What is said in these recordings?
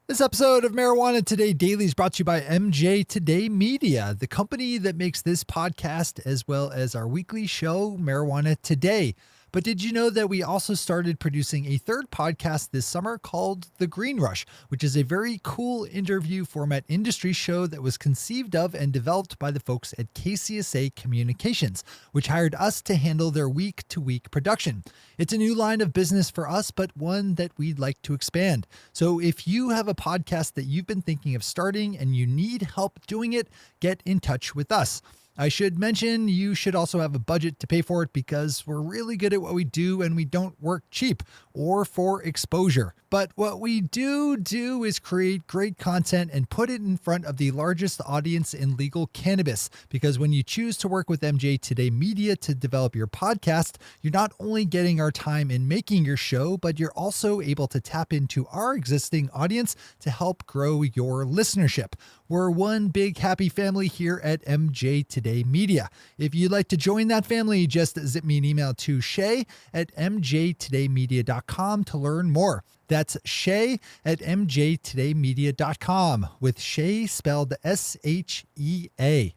This episode of Marijuana Today Daily is brought to you by MJ Today Media, the company that makes this podcast as well as our weekly show, Marijuana Today. But did you know that we also started producing a third podcast this summer called The Green Rush, which is a very cool interview format industry show that was conceived of and developed by the folks at KCSA Communications, which hired us to handle their week-to-week production. It's a new line of business for us, but one that we'd like to expand. So if you have a podcast that you've been thinking of starting and you need help doing it, get in touch with us. I should mention you should also have a budget to pay for it because we're really good at what we do and we don't work cheap or for exposure. But what we do is create great content and put it in front of the largest audience in legal cannabis. Because when you choose to work with MJ Today Media to develop your podcast, you're not only getting our time in making your show, but you're also able to tap into our existing audience to help grow your listenership. We're one big happy family here at MJ Today Media. If you'd like to join that family, just zip me an email to shay@mjtodaymedia.com to learn more. That's shay@mjtodaymedia.com, with Shay spelled S-H-E-A.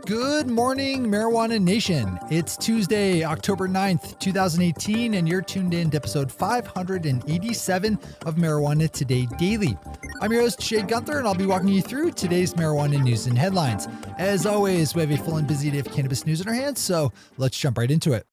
Good morning, Marijuana Nation. It's Tuesday, October 9th, 2018, and you're tuned in to episode 587 of Marijuana Today Daily. I'm your host, Shay Gunther, and I'll be walking you through today's marijuana news and headlines. As always, we have a full and busy day of cannabis news in our hands, so let's jump right into it.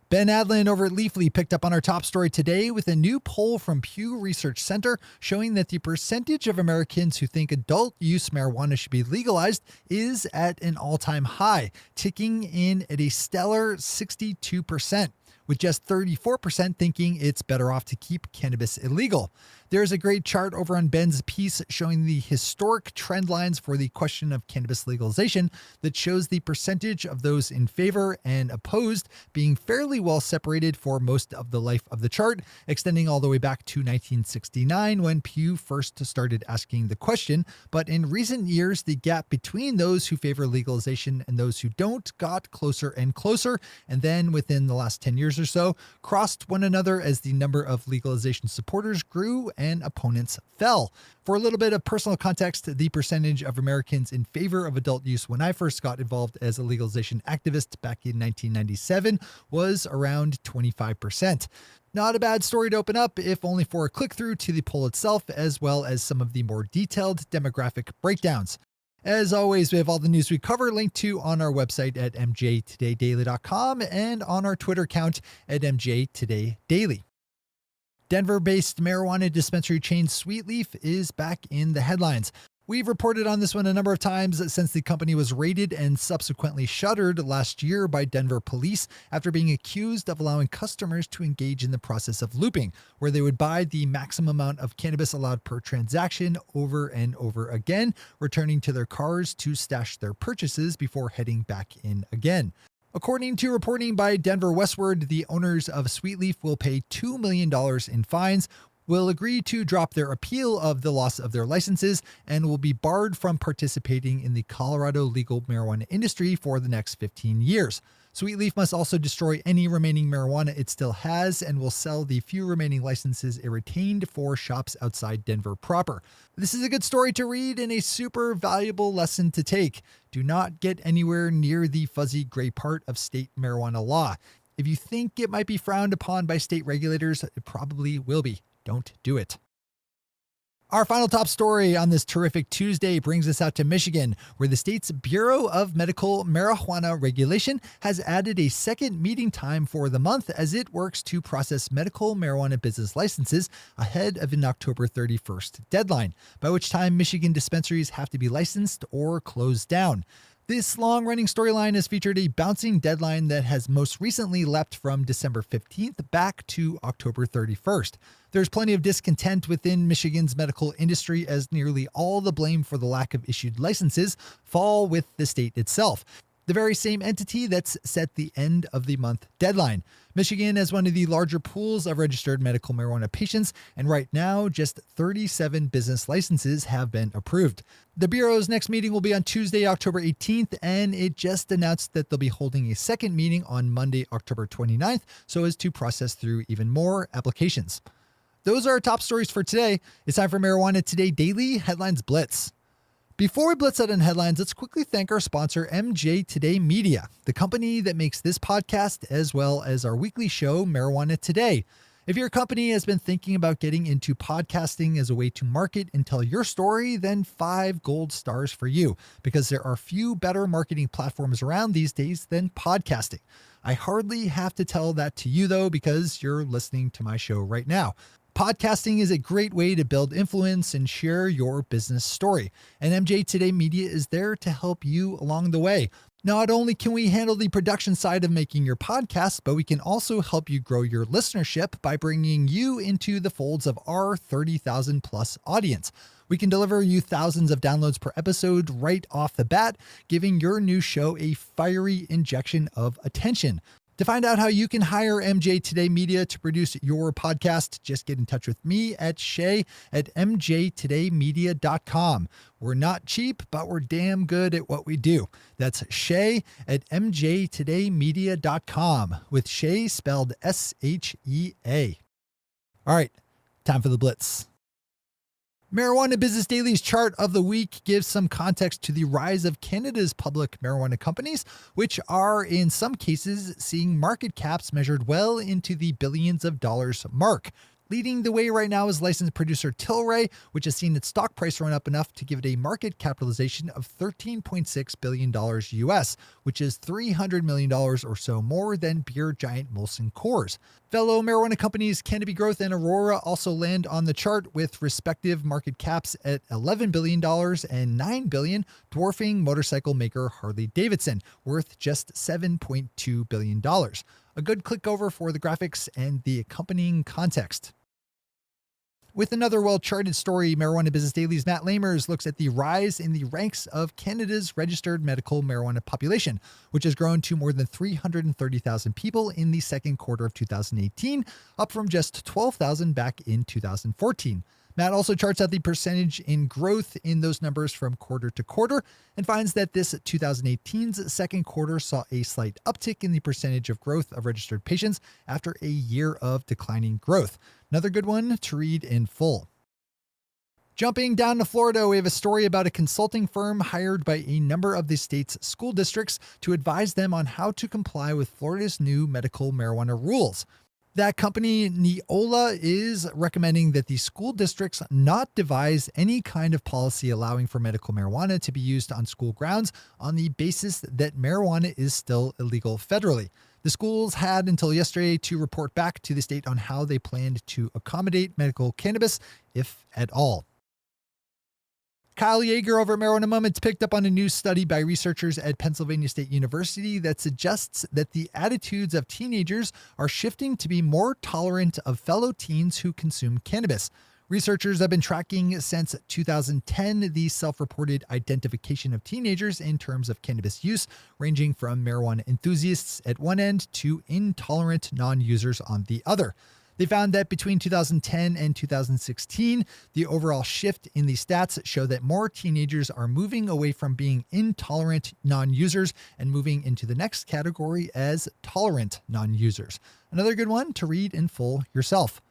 Ben Adlin over at Leafly picked up on our top story today with a new poll from Pew Research Center showing that the percentage of Americans who think adult use marijuana should be legalized is at an all-time high, ticking in at a stellar 62%, with just 34% thinking it's better off to keep cannabis illegal. There's a great chart over on Ben's piece showing the historic trend lines for the question of cannabis legalization that shows the percentage of those in favor and opposed being fairly well separated for most of the life of the chart, extending all the way back to 1969 when Pew first started asking the question. But in recent years, the gap between those who favor legalization and those who don't got closer and closer, and then within the last 10 years or so, crossed one another as the number of legalization supporters grew and opponents fell. For a little bit of personal context, the percentage of Americans in favor of adult use when I first got involved as a legalization activist back in 1997 was around 25%. Not a bad story to open up, if only for a click through to the poll itself, as well as some of the more detailed demographic breakdowns. As always, we have all the news we cover linked to on our website at mjtodaydaily.com and on our Twitter account at mjtodaydaily. Denver-based marijuana dispensary chain Sweet Leaf is back in the headlines. We've reported on this one a number of times since the company was raided and subsequently shuttered last year by Denver police after being accused of allowing customers to engage in the process of looping, where they would buy the maximum amount of cannabis allowed per transaction over and over again, returning to their cars to stash their purchases before heading back in again. According to reporting by Denver Westward, the owners of Sweet Leaf will pay $2 million in fines, will agree to drop their appeal of the loss of their licenses, and will be barred from participating in the Colorado legal marijuana industry for the next 15 years. Sweet Leaf must also destroy any remaining marijuana it still has and will sell the few remaining licenses it retained for shops outside Denver proper. This is a good story to read and a super valuable lesson to take. Do not get anywhere near the fuzzy gray part of state marijuana law. If you think it might be frowned upon by state regulators, it probably will be. Don't do it. Our final top story on this terrific Tuesday brings us out to Michigan, where the state's Bureau of Medical Marijuana Regulation has added a second meeting time for the month as it works to process medical marijuana business licenses ahead of an October 31st deadline, by which time Michigan dispensaries have to be licensed or closed down. This long-running storyline has featured a bouncing deadline that has most recently leapt from December 15th back to October 31st. There's plenty of discontent within Michigan's medical industry as nearly all the blame for the lack of issued licenses fall with the state itself, the very same entity that's set the end of the month deadline. Michigan has one of the larger pools of registered medical marijuana patients, and right now, just 37 business licenses have been approved. The Bureau's next meeting will be on Tuesday, October 18th, and it just announced that they'll be holding a second meeting on Monday, October 29th, so as to process through even more applications. Those are our top stories for today. It's time for Marijuana Today Daily Headlines Blitz. Before we blitz out on headlines, let's quickly thank our sponsor, MJ Today Media, the company that makes this podcast as well as our weekly show, Marijuana Today. If your company has been thinking about getting into podcasting as a way to market and tell your story, then 5 gold stars for you, because there are few better marketing platforms around these days than podcasting. I hardly have to tell that to you, though, because you're listening to my show right now. Podcasting is a great way to build influence and share your business story, and MJ Today Media is there to help you along the way. Not only can we handle the production side of making your podcast, but we can also help you grow your listenership by bringing you into the folds of our 30,000 plus audience. We can deliver you thousands of downloads per episode right off the bat, giving your new show a fiery injection of attention. To find out how you can hire MJ Today Media to produce your podcast, just get in touch with me at Shay at mjtodaymedia.com. We're not cheap, but we're damn good at what we do. That's Shay at mjtodaymedia.com, with Shay spelled S-H-E-A. All right, time for the Blitz. Marijuana Business Daily's chart of the week gives some context to the rise of Canada's public marijuana companies, which are in some cases seeing market caps measured well into the billions of dollars mark. Leading the way right now is licensed producer Tilray, which has seen its stock price run up enough to give it a market capitalization of $13.6 billion US, which is $300 million or so more than beer giant Molson Coors. Fellow marijuana companies Cannabis Growth and Aurora also land on the chart with respective market caps at $11 billion and $9 billion, dwarfing motorcycle maker Harley-Davidson, worth just $7.2 billion. A good click over for the graphics and the accompanying context. With another well-charted story, Marijuana Business Daily's Matt Lamers looks at the rise in the ranks of Canada's registered medical marijuana population, which has grown to more than 330,000 people in the second quarter of 2018, up from just 12,000 back in 2014. Matt also charts out the percentage in growth in those numbers from quarter to quarter and finds that this 2018's second quarter saw a slight uptick in the percentage of growth of registered patients after a year of declining growth. Another good one to read in full. Jumping down to Florida, we have a story about a consulting firm hired by a number of the state's school districts to advise them on how to comply with Florida's new medical marijuana rules. That company, Neola, is recommending that the school districts not devise any kind of policy allowing for medical marijuana to be used on school grounds on the basis that marijuana is still illegal federally. The schools had until yesterday to report back to the state on how they planned to accommodate medical cannabis, if at all. Kyle Yeager over at Marijuana Moments picked up on a new study by researchers at Pennsylvania State University that suggests that the attitudes of teenagers are shifting to be more tolerant of fellow teens who consume cannabis. Researchers have been tracking since 2010 the self-reported identification of teenagers in terms of cannabis use, ranging from marijuana enthusiasts at one end to intolerant non-users on the other. They found that between 2010 and 2016, the overall shift in the stats show that more teenagers are moving away from being intolerant non-users and moving into the next category as tolerant non-users. Another good one to read in full yourself.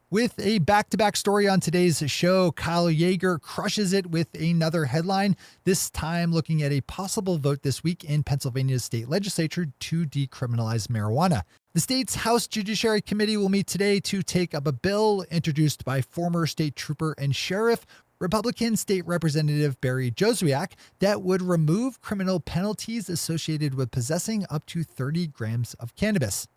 With a back-to-back story on today's show, Kyle Yeager crushes it with another headline, this time looking at a possible vote this week in Pennsylvania's state legislature to decriminalize marijuana. The state's House Judiciary Committee will meet today to take up a bill introduced by former state trooper and sheriff, Republican State Representative Barry Joswiak, that would remove criminal penalties associated with possessing up to 30 grams of cannabis.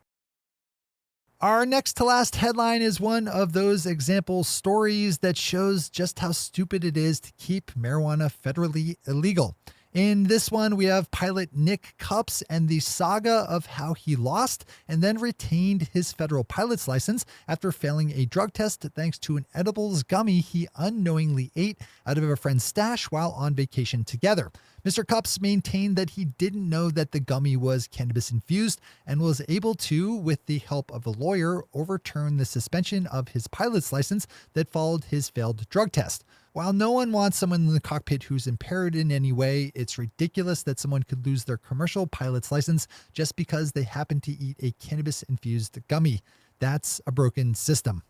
Our next to last headline is one of those example stories that shows just how stupid it is to keep marijuana federally illegal. In this one, we have pilot Nick Cups and the saga of how he lost and then retained his federal pilot's license after failing a drug test thanks to an edibles gummy he unknowingly ate out of a friend's stash while on vacation together. Mr. Cups maintained that he didn't know that the gummy was cannabis infused and was able to, with the help of a lawyer, overturn the suspension of his pilot's license that followed his failed drug test. While no one wants someone in the cockpit who's impaired in any way, it's ridiculous that someone could lose their commercial pilot's license just because they happen to eat a cannabis-infused gummy. That's a broken system.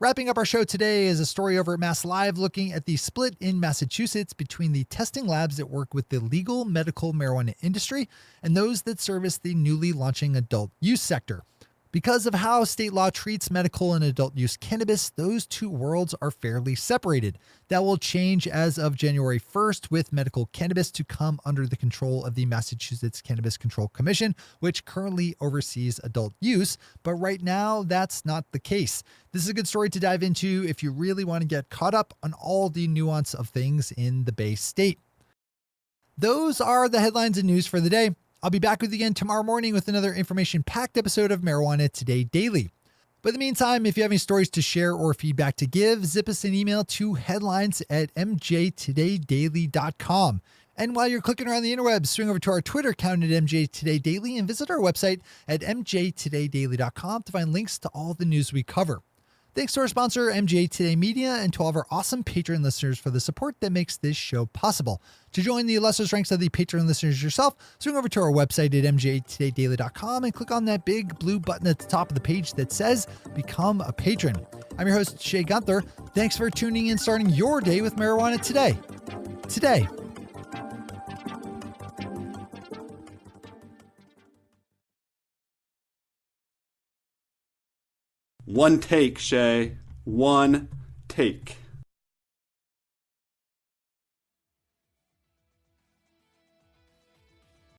Wrapping up our show today is a story over at Mass Live looking at the split in Massachusetts between the testing labs that work with the legal medical marijuana industry and those that service the newly launching adult use sector. Because of how state law treats medical and adult use cannabis, those two worlds are fairly separated. That will change as of January 1st, with medical cannabis to come under the control of the Massachusetts Cannabis Control Commission, which currently oversees adult use. But right now, that's not the case. This is a good story to dive into if you really want to get caught up on all the nuance of things in the Bay State. Those are the headlines and news for the day. I'll be back with you again tomorrow morning with another information-packed episode of Marijuana Today Daily. But in the meantime, if you have any stories to share or feedback to give, zip us an email to headlines@mjtodaydaily.com. And while you're clicking around the interwebs, swing over to our Twitter account at mjtodaydaily and visit our website at mjtodaydaily.com to find links to all the news we cover. Thanks to our sponsor, MJ Today Media, and to all of our awesome Patreon listeners for the support that makes this show possible. To join the illustrious ranks of the Patreon listeners yourself, swing over to our website at mjtodaydaily.com and click on that big blue button at the top of the page that says Become a Patron. I'm your host, Shay Gunther. Thanks for tuning in, starting your day with Marijuana Today. Today. One take, Shay. One take.